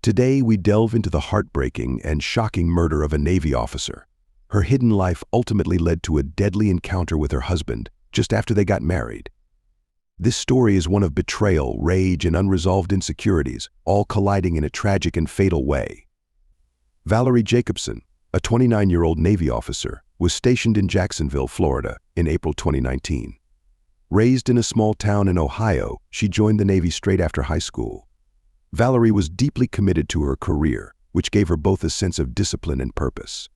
Today, we delve into the heartbreaking and shocking murder of a Navy officer. Her hidden life ultimately led to a deadly encounter with her husband just after they got married. This story is one of betrayal, rage, and unresolved insecurities, all colliding in a tragic and fatal way. Valery Jacobson, a 29-year-old Navy officer, was stationed in Jacksonville, Florida, in April 2019. Raised in a small town in Ohio, she joined the Navy straight after high school. Valery was deeply committed to her career, which gave her both a sense of discipline and purpose.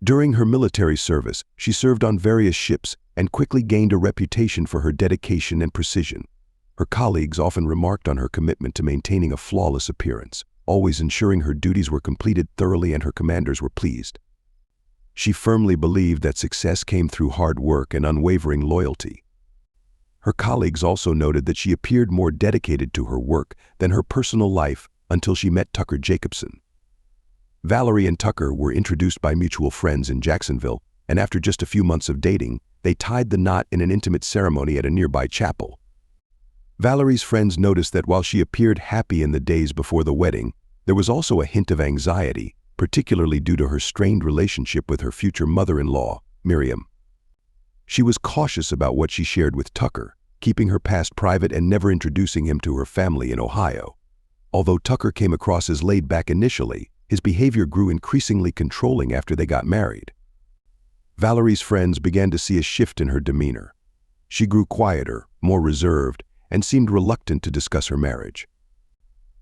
During her military service, she served on various ships and quickly gained a reputation for her dedication and precision. Her colleagues often remarked on her commitment to maintaining a flawless appearance, always ensuring her duties were completed thoroughly and her commanders were pleased. She firmly believed that success came through hard work and unwavering loyalty. Her colleagues also noted that she appeared more dedicated to her work than her personal life until she met Tucker Jacobson. Valery and Tucker were introduced by mutual friends in Jacksonville, and after just a few months of dating, they tied the knot in an intimate ceremony at a nearby chapel. Valery's friends noticed that while she appeared happy in the days before the wedding, there was also a hint of anxiety, particularly due to her strained relationship with her future mother-in-law, Miriam. She was cautious about what she shared with Tucker, keeping her past private and never introducing him to her family in Ohio. Although Tucker came across as laid-back initially, his behavior grew increasingly controlling after they got married. Valery's friends began to see a shift in her demeanor. She grew quieter, more reserved, and seemed reluctant to discuss her marriage.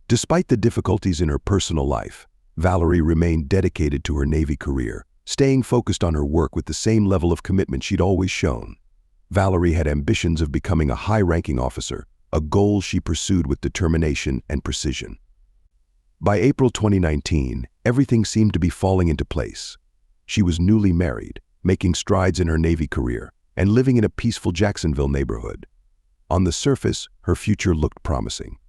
Despite the difficulties in her personal life, Valery remained dedicated to her Navy career, staying focused on her work with the same level of commitment she'd always shown. Valery had ambitions of becoming a high-ranking officer, a goal she pursued with determination and precision. By April 2019, everything seemed to be falling into place. She was newly married, making strides in her Navy career, and living in a peaceful Jacksonville neighborhood. On the surface, her future looked promising.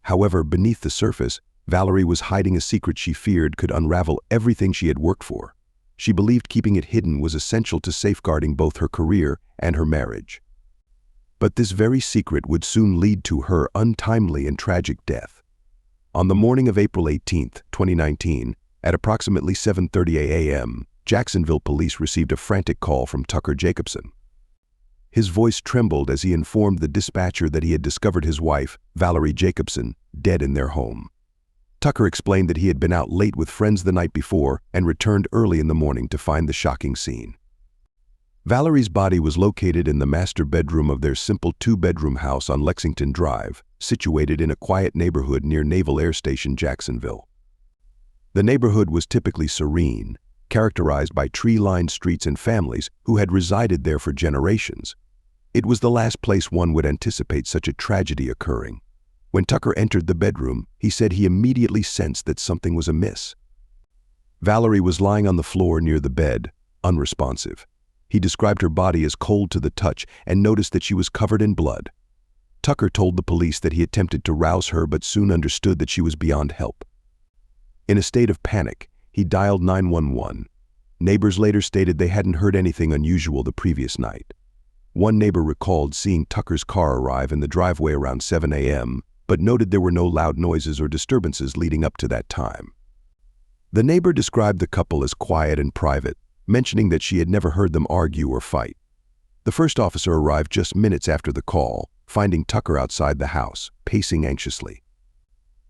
However, beneath the surface, Valery was hiding a secret she feared could unravel everything she had worked for. She believed keeping it hidden was essential to safeguarding both her career and her marriage. But this very secret would soon lead to her untimely and tragic death. On the morning of April 18, 2019, at approximately 7:30 a.m., Jacksonville police received a frantic call from Tucker Jacobson. His voice trembled as he informed the dispatcher that he had discovered his wife, Valery Jacobson, dead in their home. Tucker explained that he had been out late with friends the night before and returned early in the morning to find the shocking scene. Valery's body was located in the master bedroom of their simple two-bedroom house on Lexington Drive, situated in a quiet neighborhood near Naval Air Station, Jacksonville. The neighborhood was typically serene, characterized by tree-lined streets and families who had resided there for generations. It was the last place one would anticipate such a tragedy occurring. When Tucker entered the bedroom, he said he immediately sensed that something was amiss. Valery was lying on the floor near the bed, unresponsive. He described her body as cold to the touch and noticed that she was covered in blood. Tucker told the police that he attempted to rouse her but soon understood that she was beyond help. In a state of panic, he dialed 911. Neighbors later stated they hadn't heard anything unusual the previous night. One neighbor recalled seeing Tucker's car arrive in the driveway around 7 a.m., but noted there were no loud noises or disturbances leading up to that time. The neighbor described the couple as quiet and private, mentioning that she had never heard them argue or fight. The first officer arrived just minutes after the call, finding Tucker outside the house, pacing anxiously.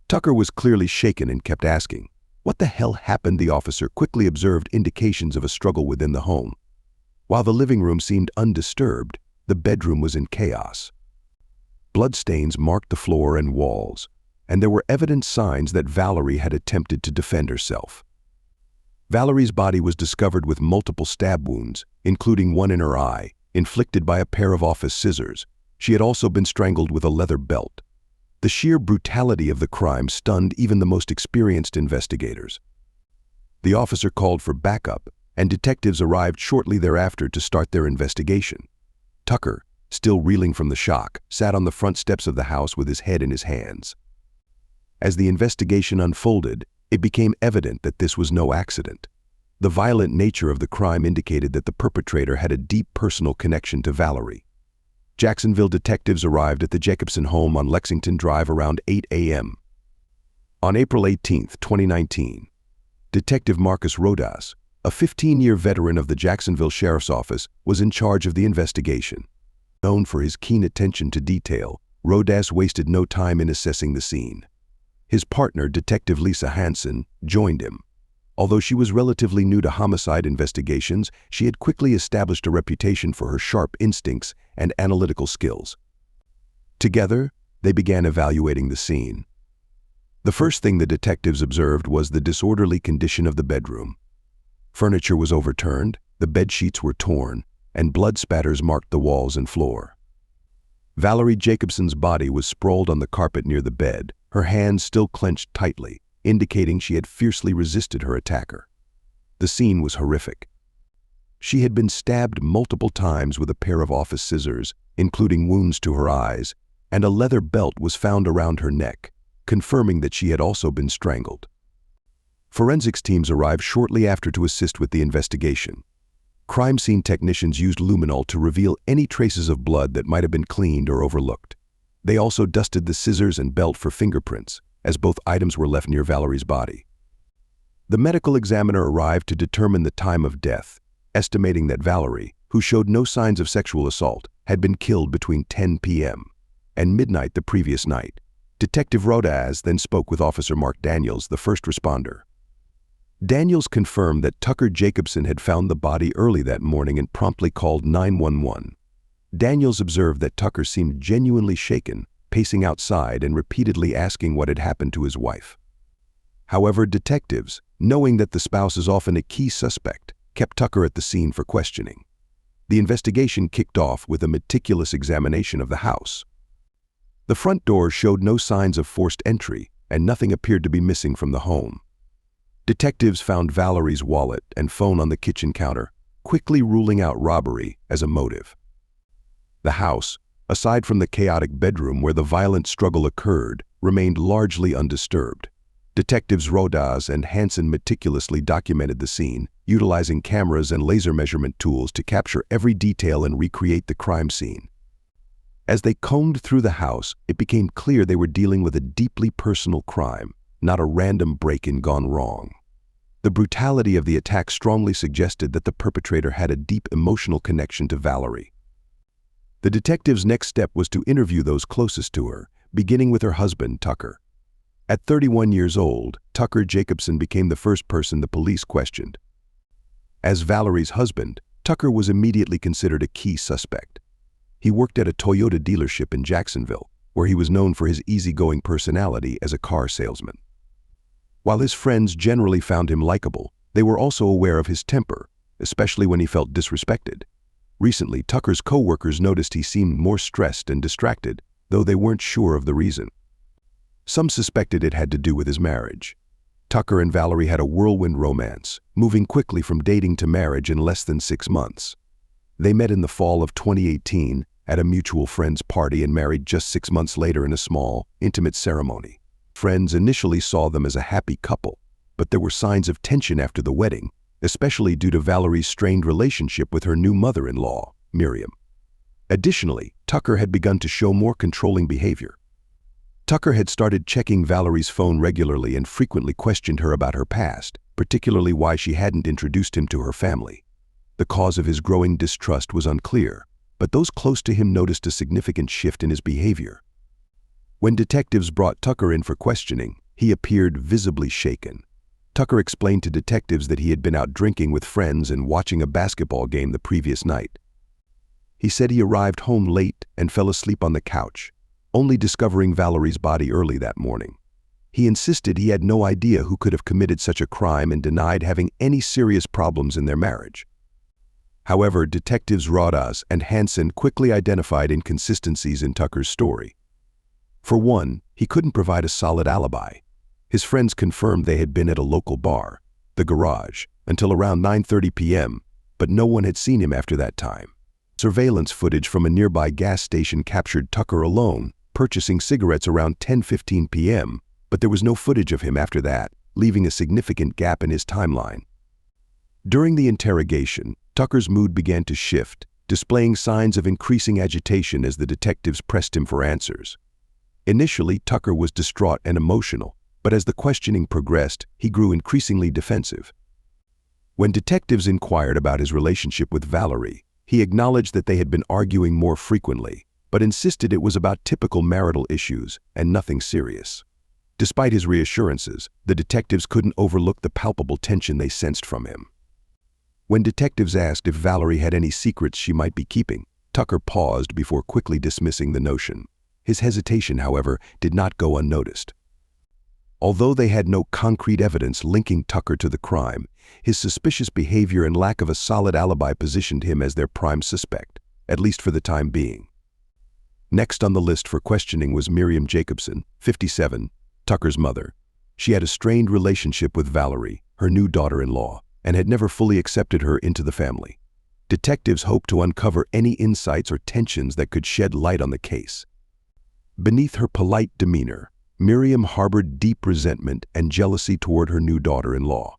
Tucker was clearly shaken and kept asking, "What the hell happened?" The officer quickly observed indications of a struggle within the home. While the living room seemed undisturbed, the bedroom was in chaos. Bloodstains marked the floor and walls, and there were evident signs that Valery had attempted to defend herself. Valery's body was discovered with multiple stab wounds, including one in her eye, inflicted by a pair of office scissors. She had also been strangled with a leather belt. The sheer brutality of the crime stunned even the most experienced investigators. The officer called for backup, and detectives arrived shortly thereafter to start their investigation. Tucker, still reeling from the shock, sat on the front steps of the house with his head in his hands. As the investigation unfolded, it became evident that this was no accident. The violent nature of the crime indicated that the perpetrator had a deep personal connection to Valery. Jacksonville detectives arrived at the Jacobson home on Lexington Drive around 8 a.m. On April 18, 2019, Detective Marcus Rodas, a 15-year veteran of the Jacksonville Sheriff's Office, was in charge of the investigation. Known for his keen attention to detail, Rodas wasted no time in assessing the scene. His partner, Detective Lisa Hansen, joined him. Although she was relatively new to homicide investigations, she had quickly established a reputation for her sharp instincts and analytical skills. Together, they began evaluating the scene. The first thing the detectives observed was the disorderly condition of the bedroom. Furniture was overturned, the bed sheets were torn, and blood spatters marked the walls and floor. Valery Jacobson's body was sprawled on the carpet near the bed, her hands still clenched tightly, indicating she had fiercely resisted her attacker. The scene was horrific. She had been stabbed multiple times with a pair of office scissors, including wounds to her eyes, and a leather belt was found around her neck, confirming that she had also been strangled. Forensics teams arrived shortly after to assist with the investigation. Crime scene technicians used luminol to reveal any traces of blood that might have been cleaned or overlooked. They also dusted the scissors and belt for fingerprints, as both items were left near Valery's body. The medical examiner arrived to determine the time of death, estimating that Valery, who showed no signs of sexual assault, had been killed between 10 p.m. and midnight the previous night. Detective Rodas then spoke with Officer Mark Daniels, the first responder. Daniels confirmed that Tucker Jacobson had found the body early that morning and promptly called 911. Daniels observed that Tucker seemed genuinely shaken, pacing outside and repeatedly asking what had happened to his wife. However, detectives, knowing that the spouse is often a key suspect, kept Tucker at the scene for questioning. The investigation kicked off with a meticulous examination of the house. The front door showed no signs of forced entry, and nothing appeared to be missing from the home. Detectives found Valery's wallet and phone on the kitchen counter, quickly ruling out robbery as a motive. The house, aside from the chaotic bedroom where the violent struggle occurred, remained largely undisturbed. Detectives Rodas and Hansen meticulously documented the scene, utilizing cameras and laser measurement tools to capture every detail and recreate the crime scene. As they combed through the house, it became clear they were dealing with a deeply personal crime, not a random break-in gone wrong. The brutality of the attack strongly suggested that the perpetrator had a deep emotional connection to Valery. The detective's next step was to interview those closest to her, beginning with her husband, Tucker. At 31 years old, Tucker Jacobson became the first person the police questioned. As Valery's husband, Tucker was immediately considered a key suspect. He worked at a Toyota dealership in Jacksonville, where he was known for his easygoing personality as a car salesman. While his friends generally found him likable, they were also aware of his temper, especially when he felt disrespected. Recently, Tucker's co-workers noticed he seemed more stressed and distracted, though they weren't sure of the reason. Some suspected it had to do with his marriage. Tucker and Valery had a whirlwind romance, moving quickly from dating to marriage in less than 6 months. They met in the fall of 2018 at a mutual friend's party and married just 6 months later in a small, intimate ceremony. Friends initially saw them as a happy couple, but there were signs of tension after the wedding, especially due to Valery's strained relationship with her new mother-in-law, Miriam. Additionally, Tucker had begun to show more controlling behavior. Tucker had started checking Valery's phone regularly and frequently questioned her about her past, particularly why she hadn't introduced him to her family. The cause of his growing distrust was unclear, but those close to him noticed a significant shift in his behavior. When detectives brought Tucker in for questioning, he appeared visibly shaken. Tucker explained to detectives that he had been out drinking with friends and watching a basketball game the previous night. He said he arrived home late and fell asleep on the couch, only discovering Valery's body early that morning. He insisted he had no idea who could have committed such a crime and denied having any serious problems in their marriage. However, detectives Rodas and Hansen quickly identified inconsistencies in Tucker's story. For one, he couldn't provide a solid alibi. His friends confirmed they had been at a local bar, the Garage, until around 9:30 p.m., but no one had seen him after that time. Surveillance footage from a nearby gas station captured Tucker alone, purchasing cigarettes around 10:15 p.m., but there was no footage of him after that, leaving a significant gap in his timeline. During the interrogation, Tucker's mood began to shift, displaying signs of increasing agitation as the detectives pressed him for answers. Initially, Tucker was distraught and emotional, but as the questioning progressed, he grew increasingly defensive. When detectives inquired about his relationship with Valery, he acknowledged that they had been arguing more frequently, but insisted it was about typical marital issues and nothing serious. Despite his reassurances, the detectives couldn't overlook the palpable tension they sensed from him. When detectives asked if Valery had any secrets she might be keeping, Tucker paused before quickly dismissing the notion. His hesitation, however, did not go unnoticed. Although they had no concrete evidence linking Tucker to the crime, his suspicious behavior and lack of a solid alibi positioned him as their prime suspect, at least for the time being. Next on the list for questioning was Miriam Jacobson, 57, Tucker's mother. She had a strained relationship with Valery, her new daughter-in-law, and had never fully accepted her into the family. Detectives hoped to uncover any insights or tensions that could shed light on the case. Beneath her polite demeanor, Miriam harbored deep resentment and jealousy toward her new daughter-in-law.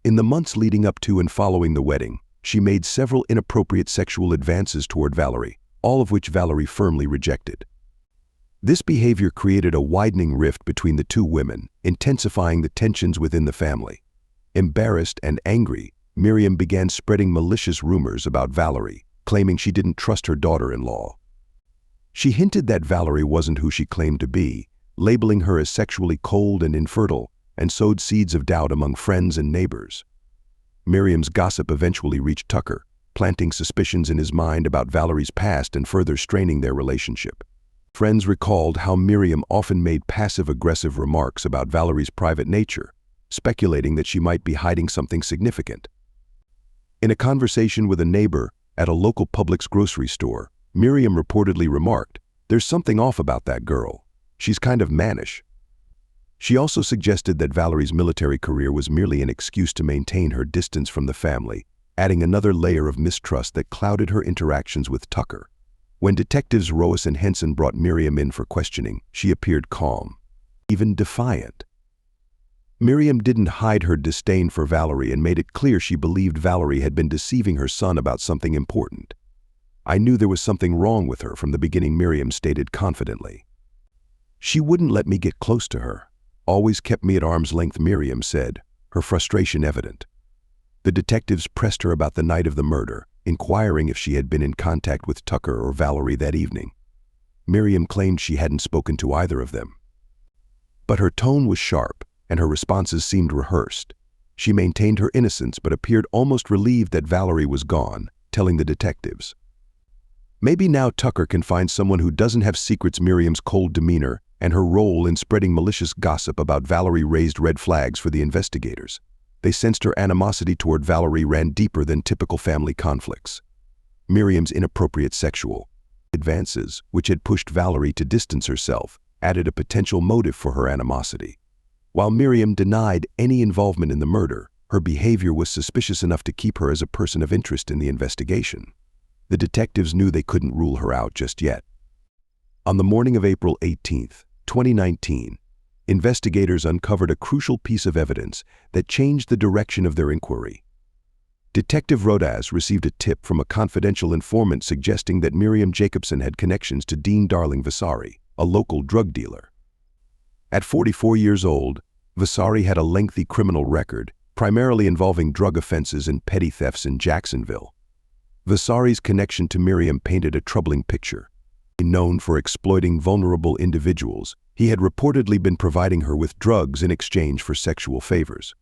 In the months leading up to and following the wedding, she made several inappropriate sexual advances toward Valery, all of which Valery firmly rejected. This behavior created a widening rift between the two women, intensifying the tensions within the family. Embarrassed and angry, Miriam began spreading malicious rumors about Valery, claiming she didn't trust her daughter-in-law. She hinted that Valery wasn't who she claimed to be, labeling her as sexually cold and infertile, and sowed seeds of doubt among friends and neighbors. Miriam's gossip eventually reached Tucker, planting suspicions in his mind about Valery's past and further straining their relationship. Friends recalled how Miriam often made passive-aggressive remarks about Valery's private nature, speculating that she might be hiding something significant. In a conversation with a neighbor at a local Publix grocery store, Miriam reportedly remarked, "There's something off about that girl. She's kind of mannish." She also suggested that Valery's military career was merely an excuse to maintain her distance from the family, adding another layer of mistrust that clouded her interactions with Tucker. When detectives Roas and Henson brought Miriam in for questioning, she appeared calm, even defiant. Miriam didn't hide her disdain for Valery and made it clear she believed Valery had been deceiving her son about something important. "I knew there was something wrong with her from the beginning," Miriam stated confidently. "She wouldn't let me get close to her. Always kept me at arm's length," Miriam said, her frustration evident. The detectives pressed her about the night of the murder, inquiring if she had been in contact with Tucker or Valery that evening. Miriam claimed she hadn't spoken to either of them. But her tone was sharp, and her responses seemed rehearsed. She maintained her innocence but appeared almost relieved that Valery was gone, telling the detectives, "Maybe now Tucker can find someone who doesn't have secrets." Miriam's cold demeanor and her role in spreading malicious gossip about Valery raised red flags for the investigators. They sensed her animosity toward Valery ran deeper than typical family conflicts. Miriam's inappropriate sexual advances, which had pushed Valery to distance herself, added a potential motive for her animosity. While Miriam denied any involvement in the murder, her behavior was suspicious enough to keep her as a person of interest in the investigation. The detectives knew they couldn't rule her out just yet. On the morning of April 18, 2019, investigators uncovered a crucial piece of evidence that changed the direction of their inquiry. Detective Rodas received a tip from a confidential informant suggesting that Miriam Jacobson had connections to Dean Darling Vasari, a local drug dealer. At 44 years old, Vasari had a lengthy criminal record, primarily involving drug offenses and petty thefts in Jacksonville. Vasari's connection to Miriam painted a troubling picture. Known for exploiting vulnerable individuals, he had reportedly been providing her with drugs in exchange for sexual favors.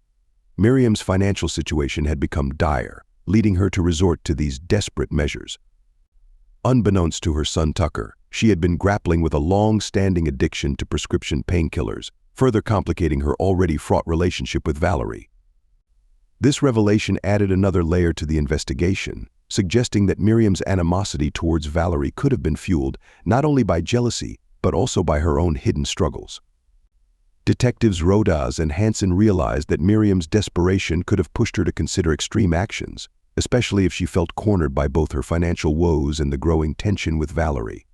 Miriam's financial situation had become dire, leading her to resort to these desperate measures. Unbeknownst to her son Tucker, she had been grappling with a long-standing addiction to prescription painkillers, further complicating her already fraught relationship with Valery. This revelation added another layer to the investigation, suggesting that Miriam's animosity towards Valery could have been fueled not only by jealousy, but also by her own hidden struggles. Detectives Rodas and Henson realized that Miriam's desperation could have pushed her to consider extreme actions, especially if she felt cornered by both her financial woes and the growing tension with Valery.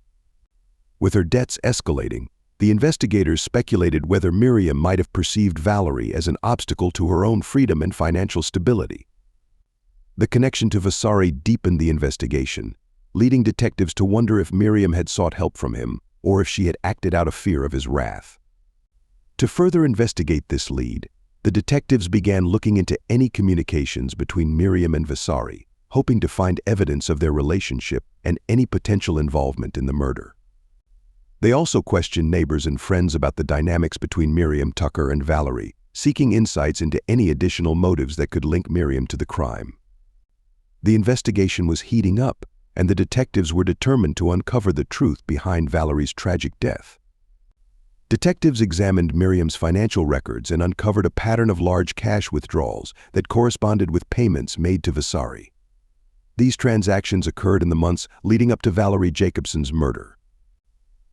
With her debts escalating, the investigators speculated whether Miriam might have perceived Valery as an obstacle to her own freedom and financial stability. The connection to Vasari deepened the investigation, leading detectives to wonder if Miriam had sought help from him or if she had acted out of fear of his wrath. To further investigate this lead, the detectives began looking into any communications between Miriam and Valery, hoping to find evidence of their relationship and any potential involvement in the murder. They also questioned neighbors and friends about the dynamics between Miriam, Tucker, and Valery, seeking insights into any additional motives that could link Miriam to the crime. The investigation was heating up, and the detectives were determined to uncover the truth behind Valery's tragic death. Detectives examined Miriam's financial records and uncovered a pattern of large cash withdrawals that corresponded with payments made to Valery. These transactions occurred in the months leading up to Valery Jacobson's murder.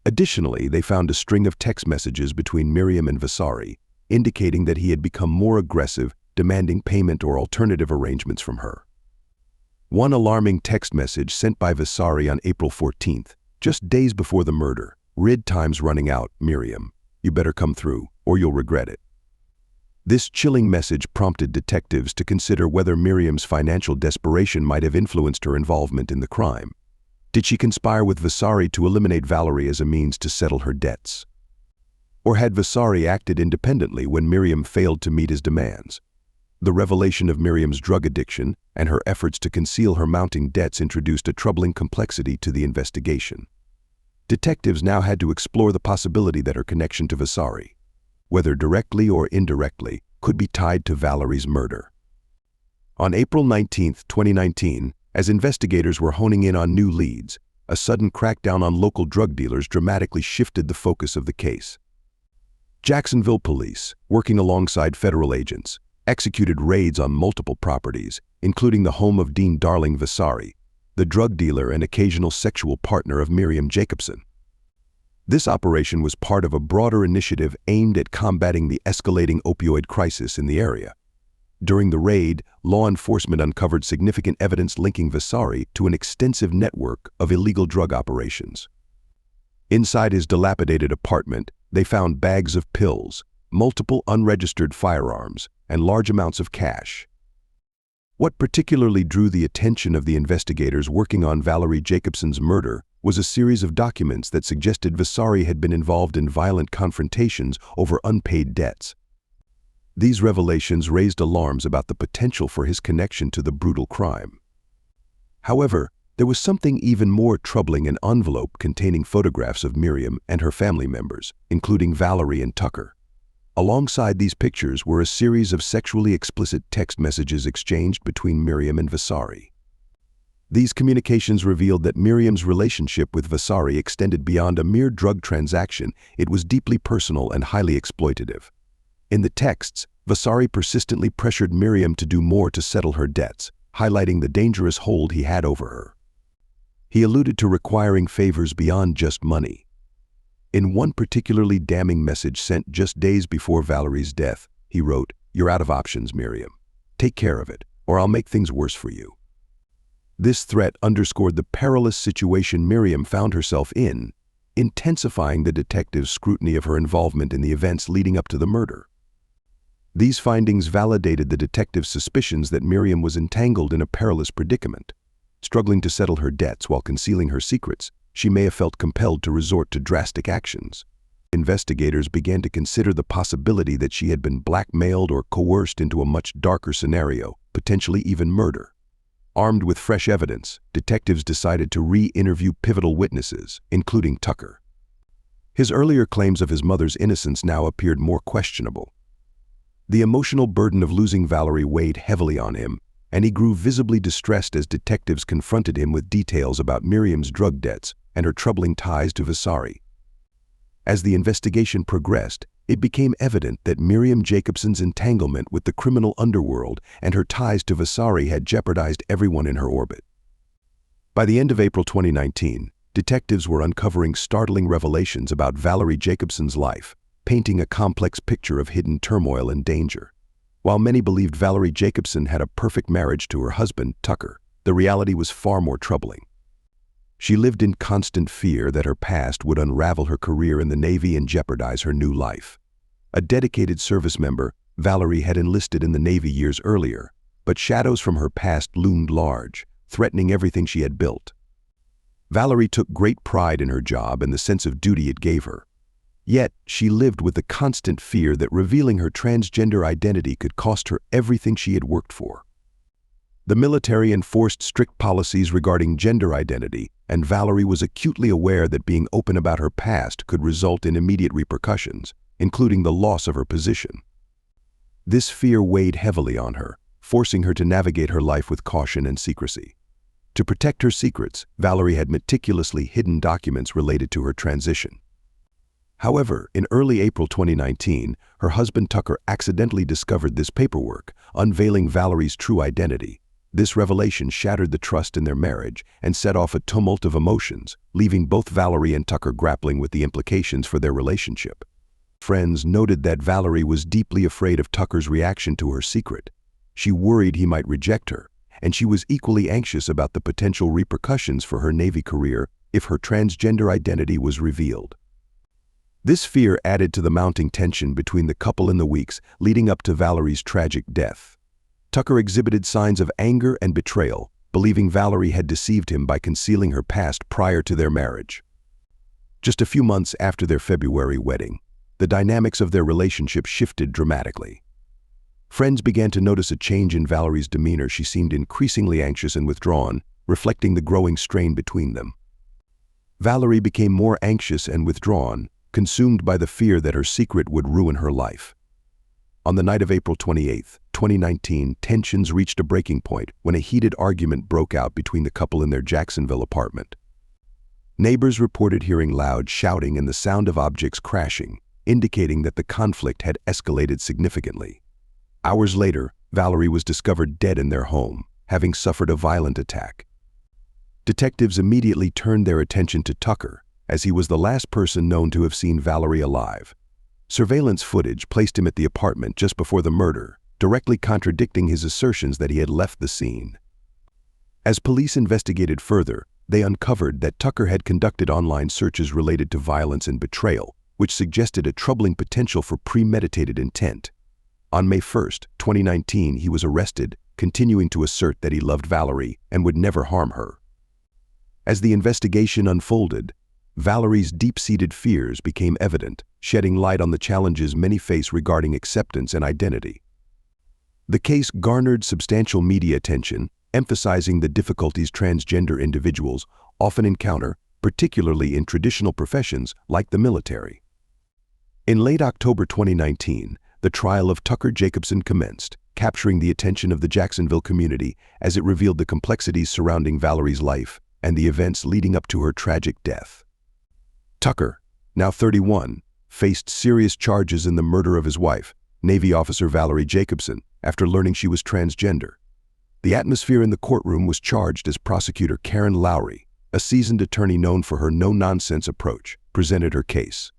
Additionally, they found a string of text messages between Miriam and Valery, indicating that he had become more aggressive, demanding payment or alternative arrangements from her. One alarming text message sent by Valery on April 14th, just days before the murder, read, "Time's running out, Miriam. You better come through, or you'll regret it." This chilling message prompted detectives to consider whether Miriam's financial desperation might have influenced her involvement in the crime. Did she conspire with Valery to eliminate Valery as a means to settle her debts? Or had Valery acted independently when Miriam failed to meet his demands? The revelation of Miriam's drug addiction and her efforts to conceal her mounting debts introduced a troubling complexity to the investigation. Detectives now had to explore the possibility that her connection to Valery, whether directly or indirectly, could be tied to Valery's murder. On April 19, 2019, as investigators were honing in on new leads, a sudden crackdown on local drug dealers dramatically shifted the focus of the case. Jacksonville police, working alongside federal agents, executed raids on multiple properties, including the home of Dean Darling Valery, the drug dealer and occasional sexual partner of Miriam Jacobson. This operation was part of a broader initiative aimed at combating the escalating opioid crisis in the area. During the raid, law enforcement uncovered significant evidence linking Valery to an extensive network of illegal drug operations. Inside his dilapidated apartment, they found bags of pills, multiple unregistered firearms, and large amounts of cash. What particularly drew the attention of the investigators working on Valery Jacobson's murder was a series of documents that suggested Valery had been involved in violent confrontations over unpaid debts. These revelations raised alarms about the potential for his connection to the brutal crime. However, there was something even more troubling: an envelope containing photographs of Miriam and her family members, including Valery and Tucker. Alongside these pictures were a series of sexually explicit text messages exchanged between Miriam and Valery. These communications revealed that Miriam's relationship with Valery extended beyond a mere drug transaction. It was deeply personal and highly exploitative. In the texts, Valery persistently pressured Miriam to do more to settle her debts, highlighting the dangerous hold he had over her. He alluded to requiring favors beyond just money. In one particularly damning message sent just days before Valery's death, he wrote, "You're out of options, Miriam. Take care of it, or I'll make things worse for you." This threat underscored the perilous situation Miriam found herself in, intensifying the detectives' scrutiny of her involvement in the events leading up to the murder. These findings validated the detectives' suspicions that Miriam was entangled in a perilous predicament. Struggling to settle her debts while concealing her secrets, she may have felt compelled to resort to drastic actions. Investigators began to consider the possibility that she had been blackmailed or coerced into a much darker scenario, potentially even murder. Armed with fresh evidence, detectives decided to re-interview pivotal witnesses, including Tucker. His earlier claims of his mother's innocence now appeared more questionable. The emotional burden of losing Valery weighed heavily on him, and he grew visibly distressed as detectives confronted him with details about Miriam's drug debts and her troubling ties to Valery. As the investigation progressed, it became evident that Miriam Jacobson's entanglement with the criminal underworld and her ties to Valery had jeopardized everyone in her orbit. By the end of April 2019, detectives were uncovering startling revelations about Valery Jacobson's life, painting a complex picture of hidden turmoil and danger. While many believed Valery Jacobson had a perfect marriage to her husband, Tucker, the reality was far more troubling. She lived in constant fear that her past would unravel her career in the Navy and jeopardize her new life. A dedicated service member, Valery had enlisted in the Navy years earlier, but shadows from her past loomed large, threatening everything she had built. Valery took great pride in her job and the sense of duty it gave her. Yet, she lived with the constant fear that revealing her transgender identity could cost her everything she had worked for. The military enforced strict policies regarding gender identity, and Valery was acutely aware that being open about her past could result in immediate repercussions, including the loss of her position. This fear weighed heavily on her, forcing her to navigate her life with caution and secrecy. To protect her secrets, Valery had meticulously hidden documents related to her transition. However, in early April 2019, her husband Tucker accidentally discovered this paperwork, unveiling Valery's true identity. This revelation shattered the trust in their marriage and set off a tumult of emotions, leaving both Valery and Tucker grappling with the implications for their relationship. Friends noted that Valery was deeply afraid of Tucker's reaction to her secret. She worried he might reject her, and she was equally anxious about the potential repercussions for her Navy career if her transgender identity was revealed. This fear added to the mounting tension between the couple in the weeks leading up to Valery's tragic death. Tucker exhibited signs of anger and betrayal, believing Valery had deceived him by concealing her past prior to their marriage. Just a few months after their February wedding, the dynamics of their relationship shifted dramatically. Friends began to notice a change in Valery's demeanor. She seemed increasingly anxious and withdrawn, reflecting the growing strain between them. Valery became more anxious and withdrawn, consumed by the fear that her secret would ruin her life. On the night of April 28, 2019, tensions reached a breaking point when a heated argument broke out between the couple in their Jacksonville apartment. Neighbors reported hearing loud shouting and the sound of objects crashing, indicating that the conflict had escalated significantly. Hours later, Valery was discovered dead in their home, having suffered a violent attack. Detectives immediately turned their attention to Tucker, as he was the last person known to have seen Valery alive. Surveillance footage placed him at the apartment just before the murder, directly contradicting his assertions that he had left the scene. As police investigated further, they uncovered that Tucker had conducted online searches related to violence and betrayal, which suggested a troubling potential for premeditated intent. On May 1, 2019, he was arrested, continuing to assert that he loved Valery and would never harm her. As the investigation unfolded, Valery's deep-seated fears became evident, shedding light on the challenges many face regarding acceptance and identity. The case garnered substantial media attention, emphasizing the difficulties transgender individuals often encounter, particularly in traditional professions like the military. In late October 2019, the trial of Tucker Jacobson commenced, capturing the attention of the Jacksonville community as it revealed the complexities surrounding Valery's life and the events leading up to her tragic death. Tucker, now 31, faced serious charges in the murder of his wife, Navy officer Valery Jacobson, after learning she was transgender. The atmosphere in the courtroom was charged as prosecutor Karen Lowry, a seasoned attorney known for her no-nonsense approach, presented her case.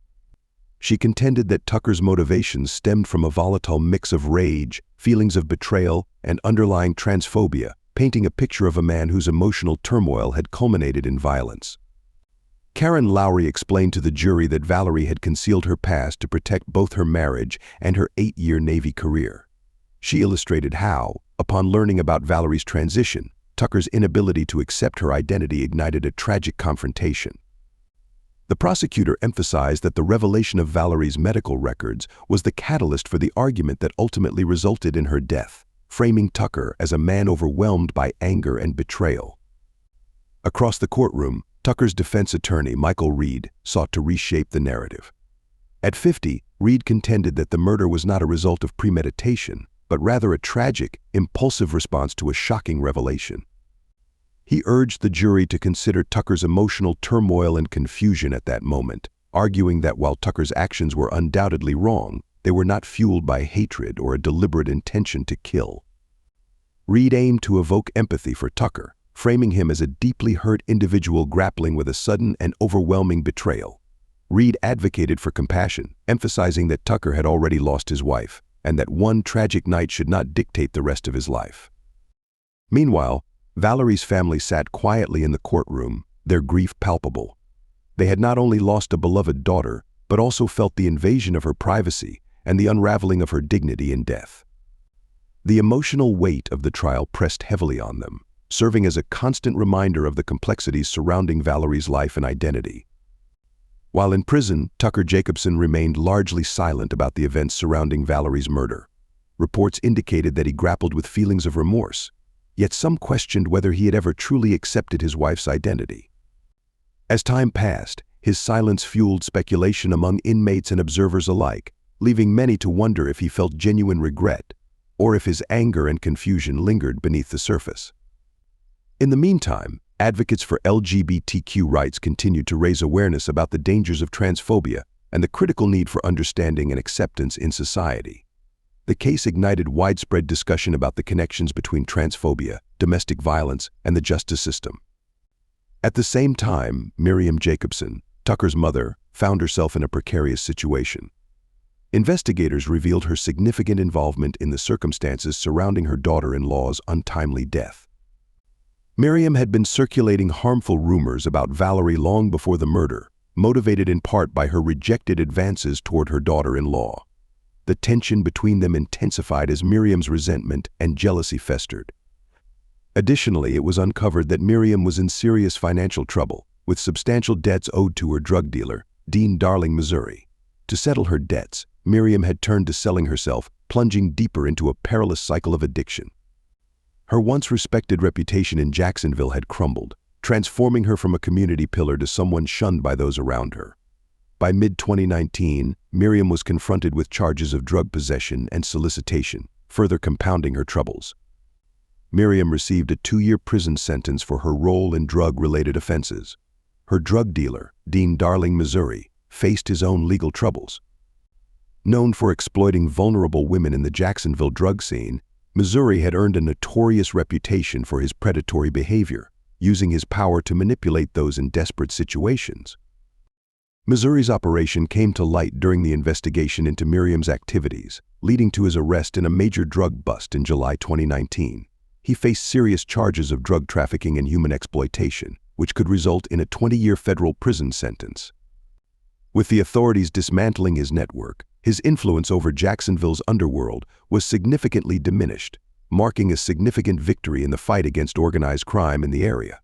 She contended that Tucker's motivations stemmed from a volatile mix of rage, feelings of betrayal, and underlying transphobia, painting a picture of a man whose emotional turmoil had culminated in violence. Karen Lowry explained to the jury that Valery had concealed her past to protect both her marriage and her 8-year Navy career. She illustrated how, upon learning about Valery's transition, Tucker's inability to accept her identity ignited a tragic confrontation. The prosecutor emphasized that the revelation of Valery's medical records was the catalyst for the argument that ultimately resulted in her death, framing Tucker as a man overwhelmed by anger and betrayal. Across the courtroom, Tucker's defense attorney, Michael Reed, sought to reshape the narrative. At 50, Reed contended that the murder was not a result of premeditation, but rather a tragic, impulsive response to a shocking revelation. He urged the jury to consider Tucker's emotional turmoil and confusion at that moment, arguing that while Tucker's actions were undoubtedly wrong, they were not fueled by hatred or a deliberate intention to kill. Reed aimed to evoke empathy for Tucker, framing him as a deeply hurt individual grappling with a sudden and overwhelming betrayal. Reed advocated for compassion, emphasizing that Tucker had already lost his wife, and that one tragic night should not dictate the rest of his life. Meanwhile, Valery's family sat quietly in the courtroom, their grief palpable. They had not only lost a beloved daughter, but also felt the invasion of her privacy and the unraveling of her dignity in death. The emotional weight of the trial pressed heavily on them, serving as a constant reminder of the complexities surrounding Valery's life and identity. While in prison, Tucker Jacobson remained largely silent about the events surrounding Valery's murder. Reports indicated that he grappled with feelings of remorse, yet some questioned whether he had ever truly accepted his wife's identity. As time passed, his silence fueled speculation among inmates and observers alike, leaving many to wonder if he felt genuine regret or if his anger and confusion lingered beneath the surface. In the meantime, advocates for LGBTQ rights continued to raise awareness about the dangers of transphobia and the critical need for understanding and acceptance in society. The case ignited widespread discussion about the connections between transphobia, domestic violence, and the justice system. At the same time, Miriam Jacobson, Tucker's mother, found herself in a precarious situation. Investigators revealed her significant involvement in the circumstances surrounding her daughter-in-law's untimely death. Miriam had been circulating harmful rumors about Valery long before the murder, motivated in part by her rejected advances toward her daughter-in-law. The tension between them intensified as Miriam's resentment and jealousy festered. Additionally, it was uncovered that Miriam was in serious financial trouble, with substantial debts owed to her drug dealer, Dean Darling, Missouri. To settle her debts, Miriam had turned to selling herself, plunging deeper into a perilous cycle of addiction. Her once respected reputation in Jacksonville had crumbled, transforming her from a community pillar to someone shunned by those around her. By mid-2019, Miriam was confronted with charges of drug possession and solicitation, further compounding her troubles. Miriam received a 2-year prison sentence for her role in drug-related offenses. Her drug dealer, Dean Darling, Missouri, faced his own legal troubles. Known for exploiting vulnerable women in the Jacksonville drug scene, Missouri had earned a notorious reputation for his predatory behavior, using his power to manipulate those in desperate situations. Missouri's operation came to light during the investigation into Miriam's activities, leading to his arrest in a major drug bust in July 2019. He faced serious charges of drug trafficking and human exploitation, which could result in a 20-year federal prison sentence. With the authorities dismantling his network, his influence over Jacksonville's underworld was significantly diminished, marking a significant victory in the fight against organized crime in the area.